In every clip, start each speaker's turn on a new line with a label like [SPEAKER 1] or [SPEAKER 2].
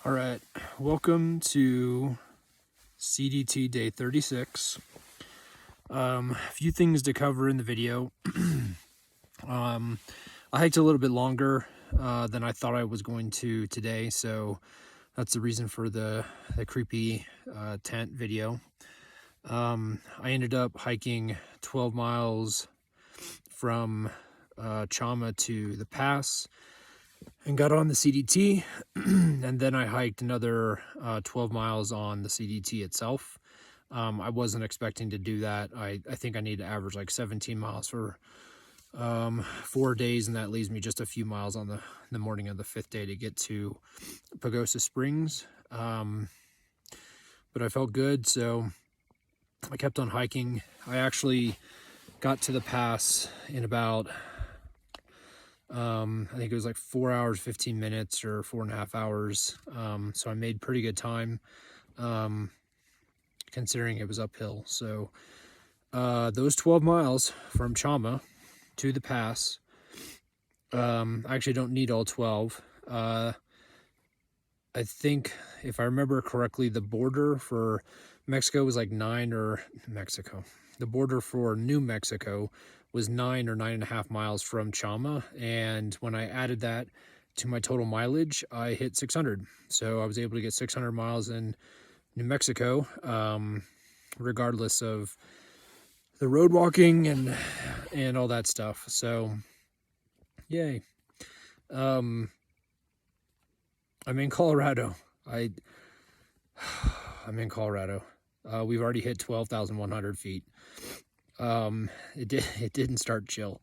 [SPEAKER 1] All right, welcome to CDT day 36. A few things to cover in the video. I hiked a little bit longer than I thought I was going to today, so that's the reason for the creepy tent video. I ended up hiking 12 miles from Chama to the pass and got on the CDT, and then I hiked another 12 miles on the CDT itself. I wasn't expecting to do that. I think I need to average like 17 miles for 4 days, and that leaves me just a few miles on the morning of the 5th day to get to Pagosa Springs. But I felt good, so I kept on hiking. I actually got to the pass in about I think it was like 4 hours 15 minutes or 4.5 hours, so I made pretty good time considering it was uphill. So those 12 miles from Chama to the pass, I actually don't need all 12. I think if I remember correctly, the border for Mexico was like 9 or Mexico. The border for New Mexico was 9 or 9.5 miles from Chama, and when I added that to my total mileage, I hit 600. So I was able to get 600 miles in New Mexico, regardless of the road walking and all that stuff. So yay. I'm in Colorado. I'm in Colorado. We've already hit 12,100 feet. It didn't start chill.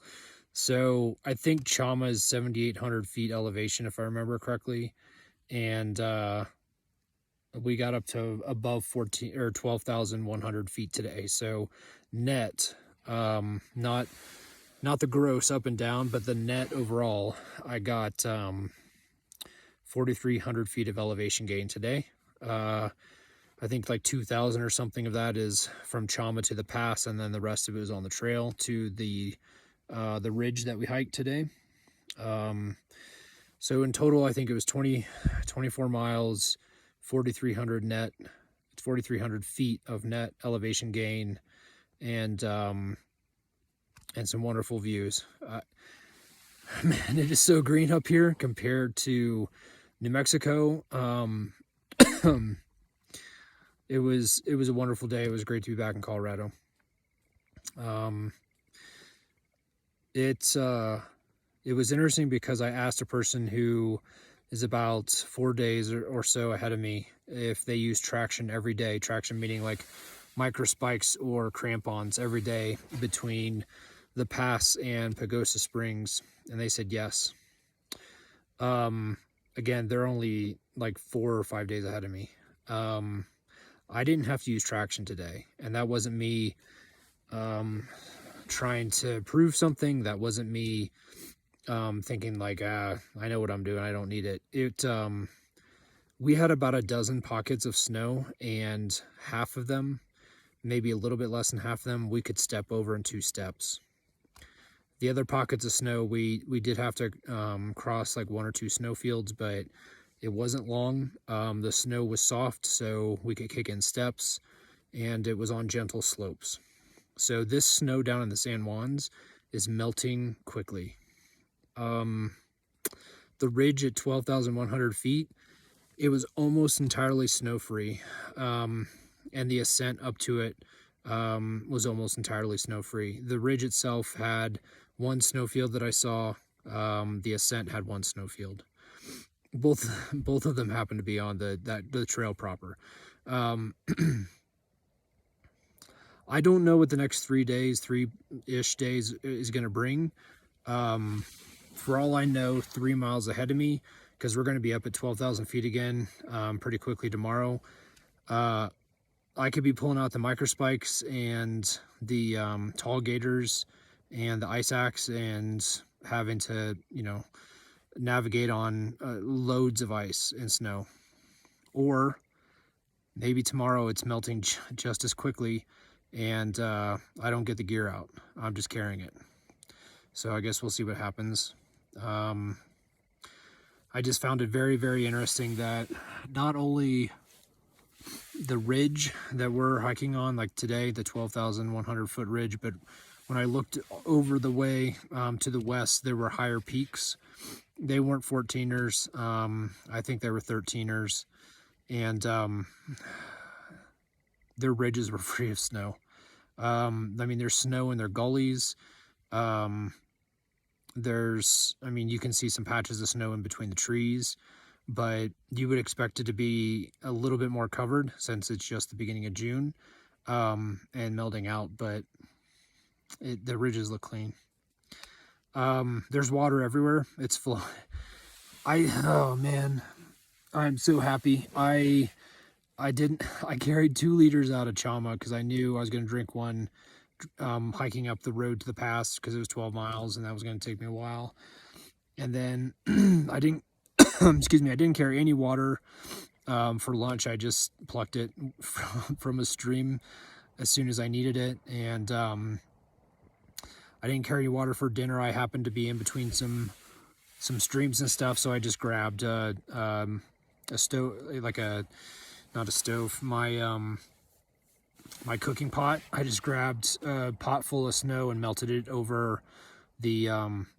[SPEAKER 1] So I think Chama is 7,800 feet elevation, if I remember correctly. And we got up to above 14 or 12,100 feet today. So net, not the gross up and down, but the net overall, I got 4,300 feet of elevation gain today. I think like 2,000 or something of that is from Chama to the pass, and then the rest of it was on the trail to the ridge that we hiked today. So in total, I think it was 24 miles, 4,300 net, 4,300 feet of net elevation gain, and some wonderful views. Man, it is so green up here compared to New Mexico. It was a wonderful day. It was great to be back in Colorado. It was interesting because I asked a person who is about 4 days or so ahead of me if they use traction every day. Traction meaning like micro spikes or crampons every day between the pass and Pagosa Springs, and they said yes. Again, they're only like 4 or 5 days ahead of me. I didn't have to use traction today, and that wasn't me trying to prove something. That wasn't me thinking like, I know what I'm doing, I don't need it. We had about a dozen pockets of snow, and half of them, maybe a little bit less than half of them, we could step over in 2 steps. The other pockets of snow, we did have to cross like 1 or 2 snow fields, but it wasn't long. The snow was soft, so we could kick in steps, and it was on gentle slopes. So this snow down in the San Juans is melting quickly. The ridge at 12,100 feet, it was almost entirely snow-free, and the ascent up to it was almost entirely snow-free. The ridge itself had 1 snowfield that I saw. The ascent had 1 snowfield. Both of them happened to be on the trail proper. I don't know what the next 3-ish days is going to bring. For all I know, 3 miles ahead of me, because we're going to be up at 12,000 feet again pretty quickly tomorrow. I could be pulling out the micro spikes and the tall gators and the ice axe and having to, navigate on loads of ice and snow. Or maybe tomorrow it's melting just as quickly, and I don't get the gear out. I'm just carrying it. So I guess we'll see what happens. I just found it very, very interesting that not only the ridge that we're hiking on, like today, the 12,100 foot ridge, but when I looked over the way to the west, there were higher peaks. They weren't 14ers. I think they were 13ers. And their ridges were free of snow. I mean, there's snow in their gullies. I mean, you can see some patches of snow in between the trees, but you would expect it to be a little bit more covered since it's just the beginning of June, and melting out, but the ridges look clean. There's water everywhere. It's full. Oh man, I'm so happy. I carried 2 liters out of Chama because I knew I was going to drink one hiking up the road to the pass because it was 12 miles and that was going to take me a while. And then I didn't, excuse me, I didn't carry any water for lunch. I just plucked it from a stream as soon as I needed it. And I didn't carry any water for dinner. I happened to be in between some streams and stuff, so I just grabbed a stove, like not a stove, my cooking pot. I just grabbed a pot full of snow and melted it over the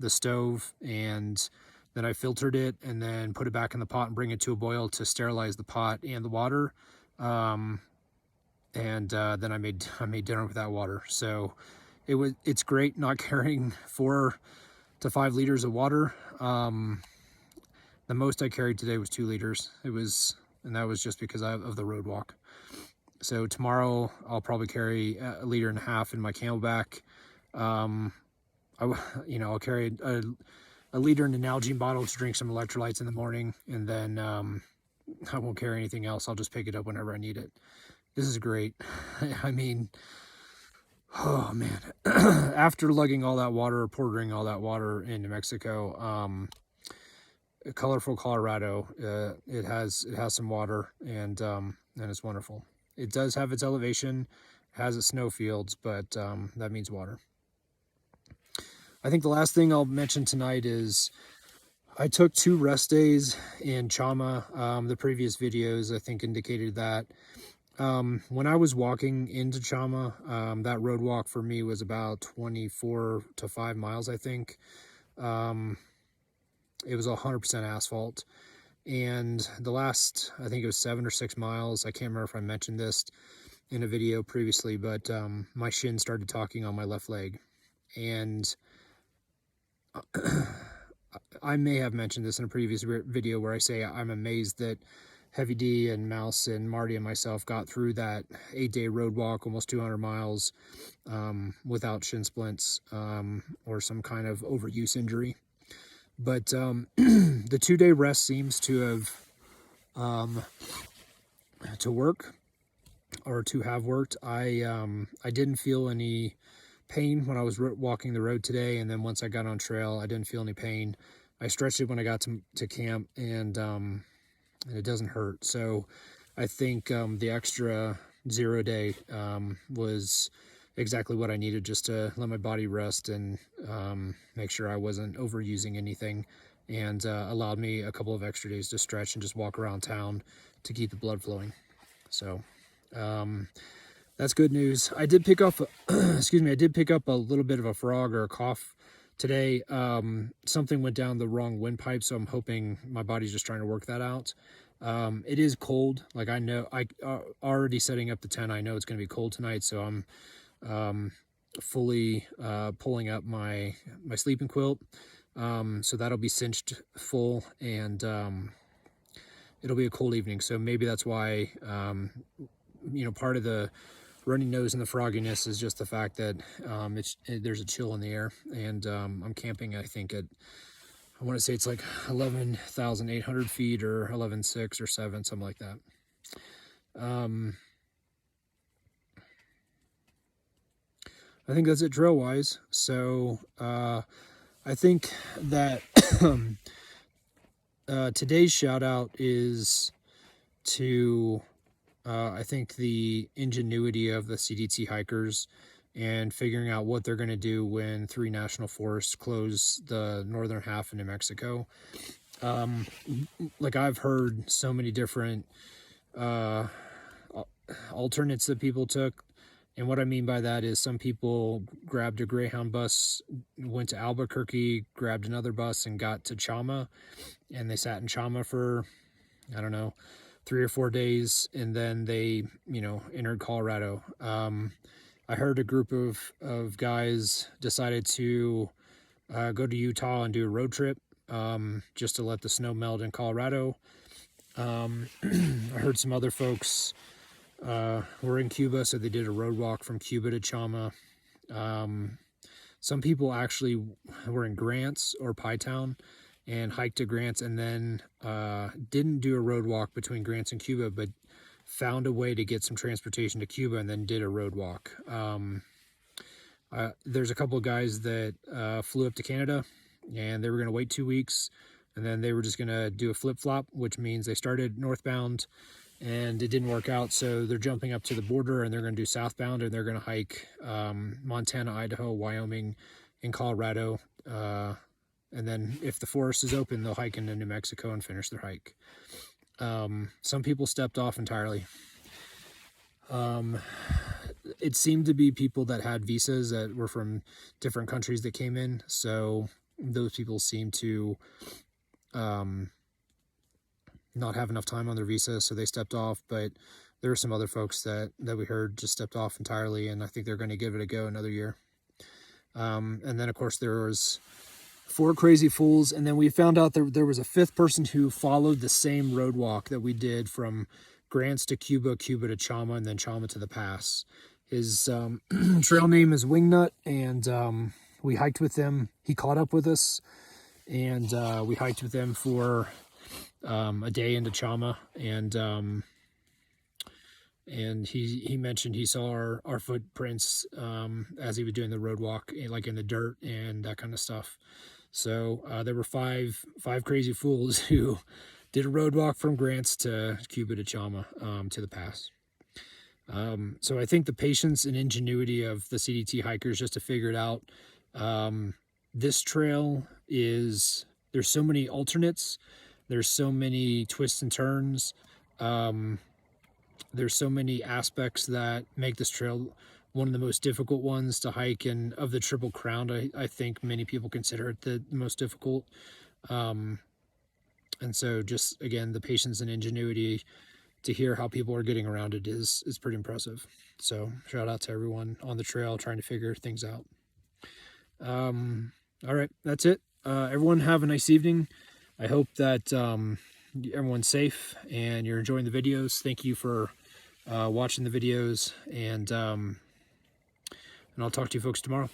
[SPEAKER 1] stove, and then I filtered it and then put it back in the pot and bring it to a boil to sterilize the pot and the water. Then I made dinner with that water. So it's great not carrying 4 to 5 liters of water. The most I carried today was 2 liters. And that was just because of the road walk. So tomorrow I'll probably carry 1.5 liters in my Camelback. I'll carry a liter in an Nalgene bottle to drink some electrolytes in the morning, and then I won't carry anything else. I'll just pick it up whenever I need it. This is great. I mean, oh man, after lugging all that water, portering all that water into Mexico, colorful Colorado, it has some water, and it's wonderful. It does have its elevation, has its snow fields, but that means water. I think the last thing I'll mention tonight is I took 2 rest days in Chama. The previous videos I think indicated that. When I was walking into Chama, that road walk for me was about 24 to 5 miles, I think. It was 100% asphalt. And the last, I think it was 7 or 6 miles, I can't remember if I mentioned this in a video previously, but my shin started talking on my left leg. And I may have mentioned this in a previous video where I say I'm amazed that Heavy D and Mouse and Marty and myself got through that 8-day road walk, almost 200 miles, without shin splints or some kind of overuse injury. But the 2-day rest seems to have to work, or to have worked. I didn't feel any pain when I was walking the road today, and then once I got on trail, I didn't feel any pain. I stretched it when I got to camp, and it doesn't hurt. So I think the extra 0 day was exactly what I needed, just to let my body rest and make sure I wasn't overusing anything, and allowed me a couple of extra days to stretch and just walk around town to keep the blood flowing. So that's good news. I did pick up, excuse me, I did pick up a little bit of a frog or a cough today. Something went down the wrong windpipe, so I'm hoping my body's just trying to work that out. It is cold. Like, I know, already setting up the tent, I know it's going to be cold tonight, so I'm fully pulling up my sleeping quilt. So that'll be cinched full, and it'll be a cold evening. So maybe that's why, part of the runny nose and the frogginess is just the fact that there's a chill in the air, and I'm camping, I think, at, I want to say it's like 11,800 feet or 11,600 or 7, something like that. I think that's it trail wise. So I think that today's shout out is to I think the ingenuity of the CDT hikers and figuring out what they're going to do when 3 national forests close the northern half of New Mexico. Like I've heard so many different alternates that people took. And what I mean by that is some people grabbed a Greyhound bus, went to Albuquerque, grabbed another bus, and got to Chama. And they sat in Chama for, I don't know, 3 or 4 days. And then they, entered Colorado. I heard a group of guys decided to go to Utah and do a road trip, just to let the snow melt in Colorado. I heard some other folks were in Cuba, so they did a road walk from Cuba to Chama. Some people actually were in Grants or Pie Town and hiked to Grants, and then didn't do a road walk between Grants and Cuba, but found a way to get some transportation to Cuba and then did a road walk. There's a couple of guys that flew up to Canada, and they were going to wait 2 weeks, and then they were just going to do a flip-flop, which means they started northbound, and it didn't work out, so they're jumping up to the border, and they're going to do southbound, and they're going to hike Montana, Idaho, Wyoming, and Colorado, and then if the forest is open, they'll hike into New Mexico and finish their hike. Some people stepped off entirely. It seemed to be people that had visas that were from different countries that came in, so those people seemed to not have enough time on their visa, so they stepped off. But there were some other folks that we heard just stepped off entirely, and I think they're going to give it a go another year. And then of course there was 4 crazy fools, and then we found out there was a 5th person who followed the same road walk that we did from Grants to Cuba, Cuba to Chama, and then Chama to the pass. His trail name is Wingnut, and we hiked with him. He caught up with us, and we hiked with him for a day into Chama, and he mentioned he saw our footprints as he was doing the road walk, like in the dirt and that kind of stuff. So there were five crazy fools who did a road walk from Grants to Cuba to Chama, to the pass. So I think the patience and ingenuity of the CDT hikers just to figure it out. This trail there's so many alternates, there's so many twists and turns, there's so many aspects that make this trail one of the most difficult ones to hike, and of the Triple Crown, I think many people consider it the most difficult. And so just, again, the patience and ingenuity to hear how people are getting around it is pretty impressive. So shout out to everyone on the trail trying to figure things out. All right, that's it. Everyone have a nice evening. I hope that everyone's safe and you're enjoying the videos. Thank you for watching the videos, and I'll talk to you folks tomorrow.